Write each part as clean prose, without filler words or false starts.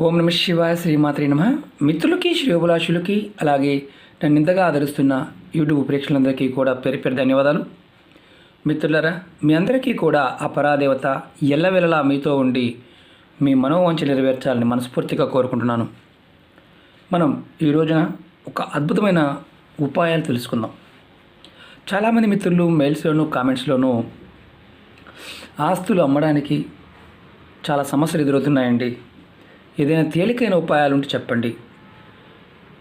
ఓం నమ శివాయ శ్రీమాత్రే నమ. మిత్రులకి శ్రేయోభిలాషులకి అలాగే నన్ను ఇంతగా ఆదరిస్తున్న యూట్యూబ్ ప్రేక్షకులందరికీ కూడా పేరు పేరు ధన్యవాదాలు. మిత్రులరా, మీ అందరికీ కూడా ఆ పరాదేవత ఎల్లవెల్లలా మీతో ఉండి మీ మనోవాంఛ నెరవేర్చాలని మనస్ఫూర్తిగా కోరుకుంటున్నాను. మనం ఈ రోజున ఒక అద్భుతమైన ఉపాయాలు తెలుసుకుందాం. చాలామంది మిత్రులు మెయిల్స్లోనూ కామెంట్స్లోనూ ఆస్తులు అమ్మడానికి చాలా సమస్యలు ఎదురవుతున్నాయండి, ఏదైనా తేలికైన ఉపాయాలు ఉంటే చెప్పండి.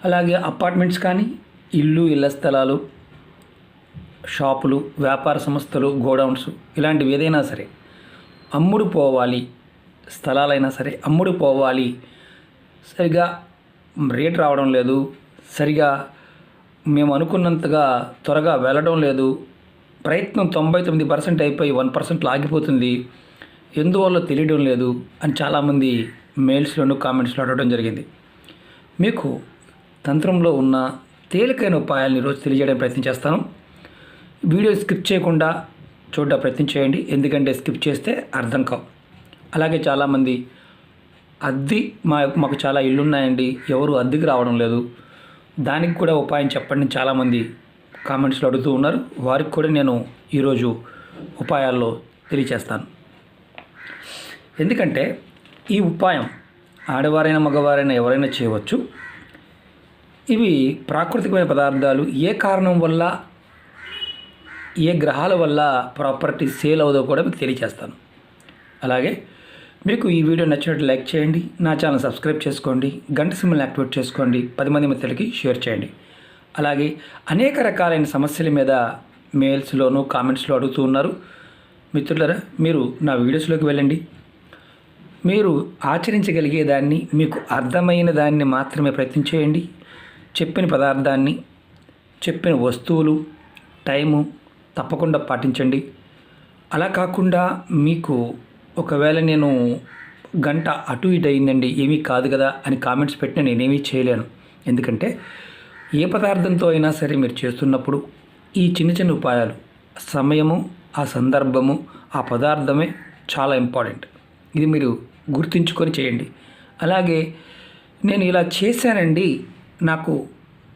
అలాగే అపార్ట్మెంట్స్ కానీ, ఇళ్ల స్థలాలు, షాపులు, వ్యాపార సంస్థలు, గోడౌన్స్ ఇలాంటివి ఏదైనా సరే అమ్ముడు పోవాలి, స్థలాలైనా సరే అమ్ముడు పోవాలి, సరిగా రేట్ రావడం లేదు, సరిగా మేము అనుకున్నంతగా త్వరగా వెళ్ళడం లేదు, ప్రయత్నం 99% అయిపోయి 1% ఆగిపోతుంది, ఎందువల్ల తెలియడం లేదు అని చాలామంది మెయిల్స్లోనూ కామెంట్స్లో అడగడం జరిగింది. మీకు తంత్రంలో ఉన్న తేలికైన ఉపాయాలను ఈరోజు తెలియజేయడానికి ప్రయత్నం చేస్తాను. వీడియో స్కిప్ చేయకుండా చూడడం ప్రయత్నం చేయండి, ఎందుకంటే స్కిప్ చేస్తే అర్థం కావు. అలాగే చాలామంది మాకు చాలా ఇల్లు ఉన్నాయండి, ఎవరు అద్దెకి రావడం లేదు, దానికి కూడా ఉపాయం చెప్పండి చాలామంది కామెంట్స్లో అడుగుతూ ఉన్నారు. వారికి కూడా నేను ఈరోజు ఉపాయాల్లో తెలియచేస్తాను. ఎందుకంటే ఈ ఉపాయం ఆడవారైనా మగవారైనా ఎవరైనా చేయవచ్చు. ఇవి ప్రాకృతికమైన పదార్థాలు. ఏ కారణం వల్ల, ఏ గ్రహాల వల్ల ప్రాపర్టీ సేల్ అవుదో కూడా మీకు తెలియజేస్తాను. అలాగే మీకు ఈ వీడియో నచ్చినట్టు లైక్ చేయండి, నా ఛానల్ సబ్స్క్రైబ్ చేసుకోండి, గంట సింబల్ని యాక్టివేట్ చేసుకోండి, 10 మంది మిత్రులకి షేర్ చేయండి. అలాగే అనేక రకాలైన సమస్యల మీద మెయిల్స్లోనూ కామెంట్స్లో అడుగుతూ ఉన్నారు. మిత్రులరా, మీరు నా వీడియోస్లోకి వెళ్ళండి. మీరు ఆచరించగలిగేదాన్ని, మీకు అర్థమైన దాన్ని మాత్రమే ప్రయత్నం చేయండి. చెప్పిన పదార్థాన్ని, చెప్పిన వస్తువులు, టైము తప్పకుండా పాటించండి. అలా కాకుండా మీకు ఒకవేళ నేను గంట అటు ఇటు అయిందండి, ఏమీ కాదు కదా అని కామెంట్స్ పెట్టినా నేనేమీ చేయలేను. ఎందుకంటే ఏ పదార్థంతో అయినా సరే మీరు చేస్తున్నప్పుడు ఈ చిన్న చిన్న ఉపాయాలు, సమయము, ఆ సందర్భము, ఆ పదార్థమే చాలా ఇంపార్టెంట్. ఇది మీరు గుర్తుంచుకొని చేయండి. అలాగే నేను ఇలా చేశానండి, నాకు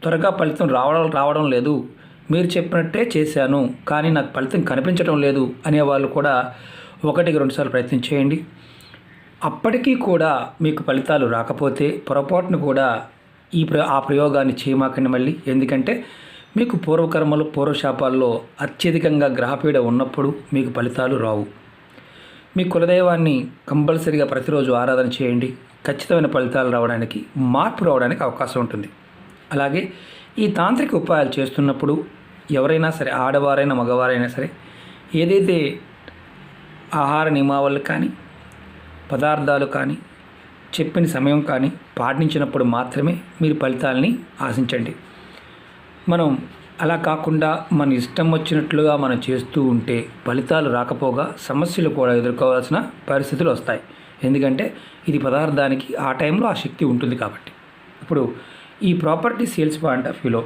త్వరగా ఫలితం రావడం లేదు, మీరు చెప్పినట్టే చేశాను కానీ నాకు ఫలితం కనిపించడం లేదు అనేవాళ్ళు కూడా 1-2 సార్లు ప్రయత్నం చేయండి. అప్పటికీ కూడా మీకు ఫలితాలు రాకపోతే పొరపాటును కూడా ఆ ప్రయోగాన్ని చేయమాకండి మళ్ళీ. ఎందుకంటే మీకు పూర్వకర్మలు, పూర్వశాపాల్లో అత్యధికంగా గ్రహపీడ ఉన్నప్పుడు మీకు ఫలితాలు రావు. మీ కులదైవాన్ని కంపల్సరీగా ప్రతిరోజు ఆరాధన చేయండి. ఖచ్చితమైన ఫలితాలు రావడానికి, మార్పు రావడానికి అవకాశం ఉంటుంది. అలాగే ఈ తాంత్రిక ఉపాయాలు చేస్తున్నప్పుడు ఎవరైనా సరే, ఆడవారైనా మగవారైనా సరే, ఏదైతే ఆహార నియమావళి కానీ, పదార్థాలు కానీ, చెప్పిన సమయం కానీ పాటించినప్పుడు మాత్రమే మీరు ఫలితాలని ఆశించండి. మనం అలా కాకుండా మన ఇష్టం వచ్చినట్లుగా మనం చేస్తూ ఉంటే ఫలితాలు రాకపోగా సమస్యలు కూడా ఎదుర్కోవాల్సిన పరిస్థితులు వస్తాయి. ఎందుకంటే ఇది పదార్థానికి ఆ టైంలో ఆ శక్తి ఉంటుంది కాబట్టి. ఇప్పుడు ఈ ప్రాపర్టీ సేల్స్ పాయింట్ ఆఫ్ వ్యూలో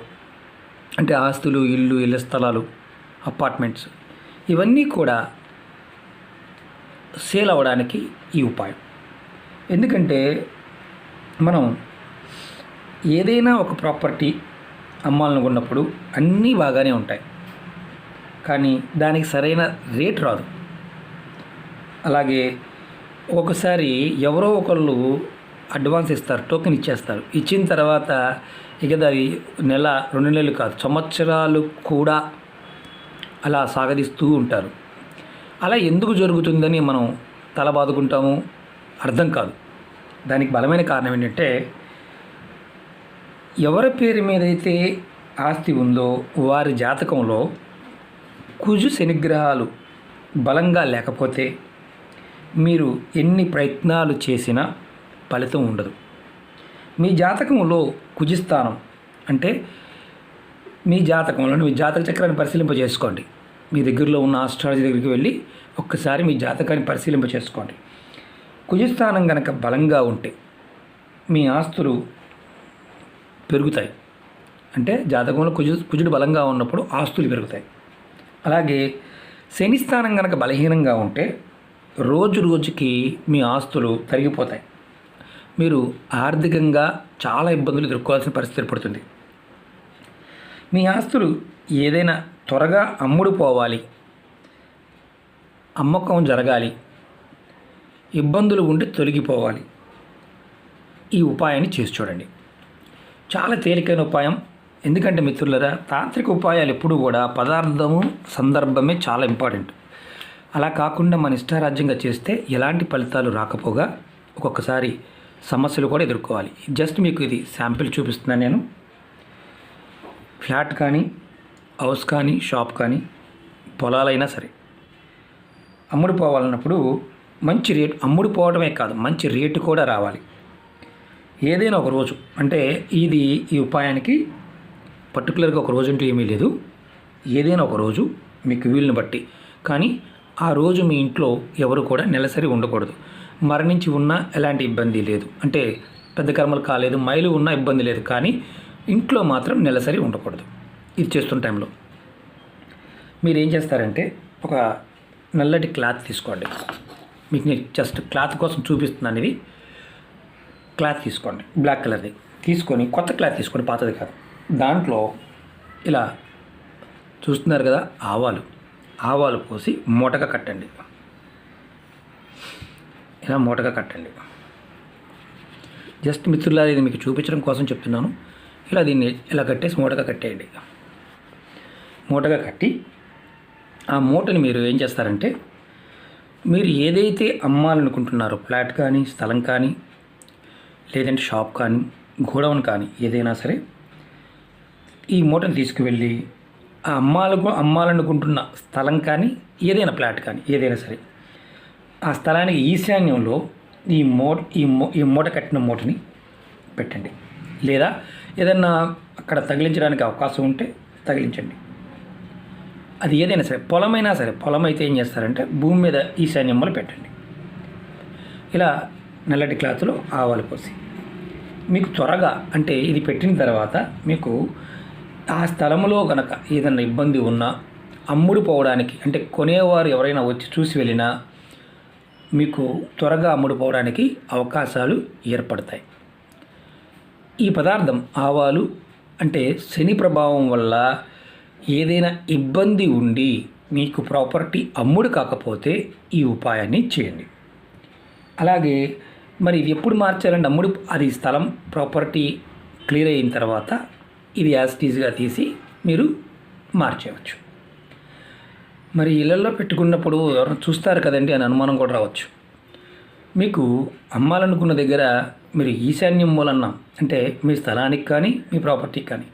అంటే ఆస్తులు, ఇళ్ల స్థలాలు, అపార్ట్మెంట్స్ ఇవన్నీ కూడా సేల్ అవ్వడానికి ఈ ఉపాయం. ఎందుకంటే మనం ఏదైనా ఒక ప్రాపర్టీ అమ్మాలనుకున్నప్పుడు అన్నీ బాగానే ఉంటాయి, కానీ దానికి సరైన రేట్ రాదు. అలాగే ఒక్కొక్కసారి ఎవరో ఒకళ్ళు అడ్వాన్స్ ఇస్తారు, టోకెన్ ఇచ్చేస్తారు. ఇచ్చిన తర్వాత ఇక అది 1-2 నెలలు కాదు, సంవత్సరాలు కూడా అలా సాగదీస్తూ ఉంటారు. అలా ఎందుకు జరుగుతుందని మనం తల బాదుకుంటాము, అర్థం కాదు. దానికి బలమైన కారణం ఏంటంటే, ఎవరి పేరు మీదైతే ఆస్తి ఉందో వారి జాతకంలో కుజు శనిగ్రహాలు బలంగా లేకపోతే మీరు ఎన్ని ప్రయత్నాలు చేసినా ఫలితం ఉండదు. మీ జాతకంలో కుజిస్థానం అంటే మీ జాతక చక్రాన్ని పరిశీలింపజేసుకోండి. మీ దగ్గరలో ఉన్న ఆస్ట్రాలజీ దగ్గరికి వెళ్ళి ఒక్కసారి మీ జాతకాన్ని పరిశీలింపజేసుకోండి. కుజిస్థానం కనుక బలంగా ఉంటే మీ ఆస్తులు పెరుగుతాయి. అంటే జాతకంలో కుజుడు బలంగా ఉన్నప్పుడు ఆస్తులు పెరుగుతాయి. అలాగే శని స్థానం కనుక బలహీనంగా ఉంటే రోజు రోజుకి మీ ఆస్తులు తరిగిపోతాయి. మీరు ఆర్థికంగా చాలా ఇబ్బందులు ఎదుర్కోవాల్సిన పరిస్థితి ఏర్పడుతుంది. మీ ఆస్తులు ఏదైనా త్వరగా అమ్ముడు పోవాలి, అమ్మకం జరగాలి, ఇబ్బందులు ఉండి తొలగిపోవాలి. ఈ ఉపాయాన్ని చేసి చూడండి. చాలా తేలికైన ఉపాయం. ఎందుకంటే మిత్రులరా, తాంత్రిక ఉపాయాలు ఎప్పుడు కూడా పదార్థము సందర్భమే చాలా ఇంపార్టెంట్. అలా కాకుండా మన ఇష్టారాజ్యంగా చేస్తే ఎలాంటి ఫలితాలు రాకపోగా ఒక్కొక్కసారి సమస్యలు కూడా ఎదుర్కోవాలి. జస్ట్ మీకు ఇది శాంపిల్ చూపిస్తున్నాను నేను. ఫ్లాట్ కానీ, హౌస్ కానీ, షాప్ కానీ, పొలాలైనా సరే అమ్ముడు పోవాలన్నప్పుడు మంచి రేటు, అమ్ముడు పోవడమే కాదు మంచి రేటు కూడా రావాలి. ఏదైనా ఒక రోజు, అంటే ఈ ఉపాయానికి పర్టికులర్గా ఒక రోజు అంటూ ఏమీ లేదు. ఏదైనా ఒక రోజు మీకు వీలుని బట్టి, కానీ ఆ రోజు మీ ఇంట్లో ఎవరు కూడా నెలసరి ఉండకూడదు. మరణించి ఉన్నా ఎలాంటి ఇబ్బంది లేదు, అంటే పెద్ద కర్మలు కాలేదు, మైలు ఉన్నా ఇబ్బంది లేదు, కానీ ఇంట్లో మాత్రం నెలసరి ఉండకూడదు. ఇది చేస్తున్న టైంలో మీరు ఏం చేస్తారంటే ఒక నల్లటి క్లాత్ తీసుకోండి. మీకు నేను జస్ట్ క్లాత్ కోసం చూపిస్తున్నాను. ఇది క్లాత్ తీసుకోండి, బ్లాక్ కలర్ది తీసుకొని, కొత్త క్లాత్ తీసుకోండి, పాతది కాదు. దాంట్లో ఇలా చూస్తున్నారు కదా, ఆవాలు పోసి మూటగా కట్టండి. ఇలా మూటగా కట్టండి. జస్ట్ మిత్రులారా, ఇది మీకు చూపించడం కోసం చెప్తున్నాను. ఇలా దీన్ని ఇలా కట్టేసి మూటగా కట్టేయండి. మూటగా కట్టి ఆ మూటని మీరు ఏం చేస్తారంటే, మీరు ఏదైతే అమ్మాలనుకుంటున్నారో, ఫ్లాట్ కానీ, స్థలం కానీ, లేదంటే షాప్ కానీ, గోడౌన్ కానీ, ఏదైనా సరే ఈ మూటను తీసుకువెళ్ళి ఆ అమ్మాలనుకుంటున్న స్థలం కానీ, ఏదైనా ఫ్లాట్ కానీ, ఏదైనా సరే ఆ స్థలానికి ఈశాన్యంలో ఈ మూట కట్టిన మూటని పెట్టండి. లేదా ఏదన్నా అక్కడ తగిలించడానికి అవకాశం ఉంటే తగిలించండి. అది ఏదైనా సరే, పొలమైనా సరే, పొలం అయితే ఏం చేస్తారంటే భూమి మీద ఈశాన్యంలో పెట్టండి. ఇలా నల్లటి క్లాత్లో ఆవాలు పోసి మీకు త్వరగా, అంటే ఇది పెట్టిన తర్వాత మీకు ఆ స్థలంలో కనుక ఏదైనా ఇబ్బంది ఉన్నా అమ్ముడు పోవడానికి, అంటే కొనేవారు ఎవరైనా వచ్చి చూసి వెళ్ళినా మీకు త్వరగా అమ్ముడు పోవడానికి అవకాశాలు ఏర్పడతాయి. ఈ పదార్థం ఆవాలు అంటే శని ప్రభావం వల్ల ఏదైనా ఇబ్బంది ఉండి మీకు ప్రాపర్టీ అమ్ముడు కాకపోతే ఈ ఉపాయాన్ని చేయండి. అలాగే మరి ఇది ఎప్పుడు మార్చాలంటే అది స్థలం ప్రాపర్టీ క్లియర్ అయిన తర్వాత ఇది యాజిటీజ్గా తీసి మీరు మార్చేయవచ్చు. మరి ఇళ్లలో పెట్టుకున్నప్పుడు ఎవరైనా చూస్తారు కదండి అని అనుమానం కూడా రావచ్చు. మీకు అమ్మాలనుకున్న దగ్గర మీరు ఈశాన్యం మూలన్న, అంటే మీ స్థలానికి కానీ మీ ప్రాపర్టీకి కానీ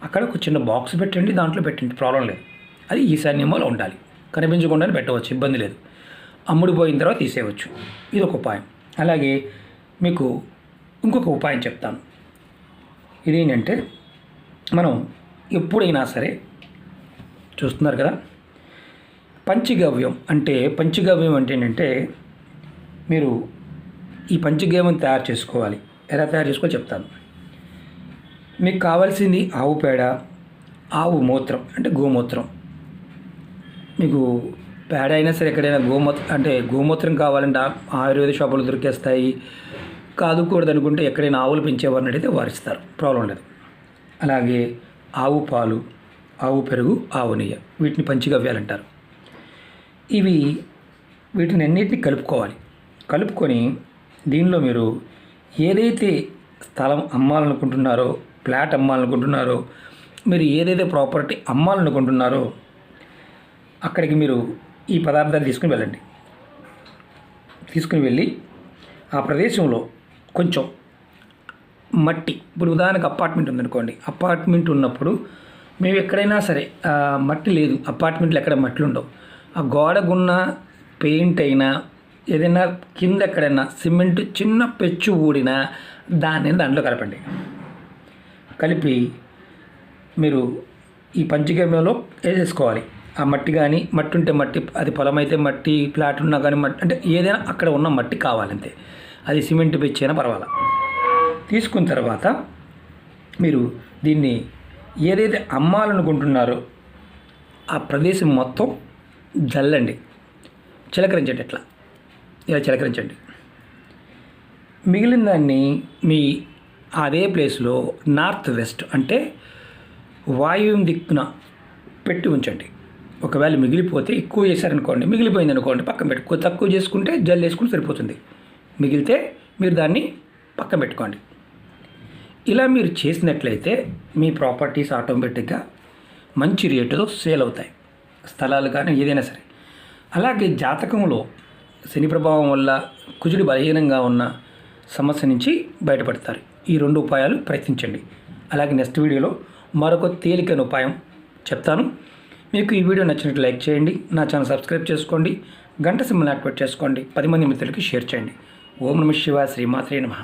అక్కడ ఒక చిన్న బాక్స్ పెట్టండి, దాంట్లో పెట్టండి, ప్రాబ్లం లేదు. అది ఈశాన్యం మూల ఉండాలి, కనిపించకుండానే పెట్టవచ్చు, ఇబ్బంది లేదు. అమ్ముడు పోయిన తర్వాత తీసేయవచ్చు. ఇది ఒక ఉపాయం. అలాగే మీకు ఇంకొక ఉపాయం చెప్తాను. ఇదేంటంటే మనం ఎప్పుడైనా సరే చూస్తున్నారు కదా, పంచగవ్యం అంటే ఏంటంటే మీరు ఈ పంచగవ్యం తయారు చేసుకోవాలి. ఎలా తయారు చేసుకోవాలో చెప్తాను. మీకు కావాల్సింది ఆవు పేడ, ఆవు మూత్రం అంటే గోమూత్రం. మీకు పేడ అయినా సరే ఎక్కడైనా గోమూత్రం కావాలంటే ఆయుర్వేద షాపులు దొరికేస్తాయి. కాదుకూడదు అనుకుంటే ఎక్కడైనా ఆవులు పెంచేవారిని అడిగితే వారిస్తారు, ప్రాబ్లం లేదు. అలాగే ఆవు పాలు, ఆవు పెరుగు, ఆవు నెయ్యి, వీటిని పంచగవ్యాలు అంటారు. వీటిని అన్నిటిని కలుపుకొని దీనిలో మీరు ఏదైతే స్థలం అమ్మాలనుకుంటున్నారో, ఫ్లాట్ అమ్మాలనుకుంటున్నారో, మీరు ఏదైతే ప్రాపర్టీ అమ్మాలనుకుంటున్నారో అక్కడికి మీరు ఈ పదార్థాలు తీసుకుని వెళ్ళి ఆ ప్రదేశంలో కొంచెం మట్టి, ఇప్పుడు ఉదాహరణకు అపార్ట్మెంట్ ఉందనుకోండి, అపార్ట్మెంట్ ఉన్నప్పుడు మేము ఎక్కడైనా సరే మట్టి లేదు, అపార్ట్మెంట్లో ఎక్కడ మట్టి ఉండవు, ఆ గోడకున్న పెయింట్ అయినా ఏదైనా కింద ఎక్కడైనా సిమెంట్ చిన్న పెచ్చు ఊడినా దాంట్లో కలపండి. కలిపి మీరు ఈ పంచగవ్యంలో వేసేసుకోవాలి. ఆ మట్టి కానీ, మట్టి ఉంటే మట్టి, అది పొలం అయితే మట్టి, ఫ్లాట్ ఉన్నా కానీ మట్టి, అంటే ఏదైనా అక్కడ ఉన్న మట్టి కావాలంతే. అది సిమెంట్ పెచ్చు అయినా పర్వాలా. తీసుకున్న తర్వాత మీరు దీన్ని ఏదైతే అమ్మాలనుకుంటున్నారో ఆ ప్రదేశం మొత్తం జల్లండి, చిలకరించండి. ఇలా చిలకరించండి. మిగిలిన దాన్ని మీ అదే ప్లేస్లో నార్త్ వెస్ట్ అంటే వాయువ్యం దిక్కున పెట్టి ఉంచండి. ఒకవేళ మిగిలిపోతే ఎక్కువ చేశారనుకోండి, మిగిలిపోయింది అనుకోండి పక్కన పెట్టుకో, తక్కువ చేసుకుంటే జల్లు వేసుకుని సరిపోతుంది. మిగిలితే మీరు దాన్ని పక్కన పెట్టుకోండి. ఇలా మీరు చేసినట్లయితే మీ ప్రాపర్టీస్ ఆటోమేటిక్గా మంచి రేటుతో సేల్ అవుతాయి, స్థలాలు కానీ ఏదైనా సరే. అలాగే జాతకంలో శని ప్రభావం వల్ల కుజుడు బలహీనంగా ఉన్న సమస్య నుంచి బయటపడతారు. ఈ 2 ఉపాయాలు ప్రయత్నించండి. అలాగే నెక్స్ట్ వీడియోలో మరొక తేలికైన ఉపాయం చెప్తాను. మీకు ఈ వీడియో నచ్చినట్టు లైక్ చేయండి, నా ఛానల్ సబ్స్క్రైబ్ చేసుకోండి, గంట సింబల్ యాక్టివేట్ చేసుకోండి, 10 మంది మిత్రులకి షేర్ చేయండి. ఓం నమః శివాయ, శ్రీమాత్రే నమః.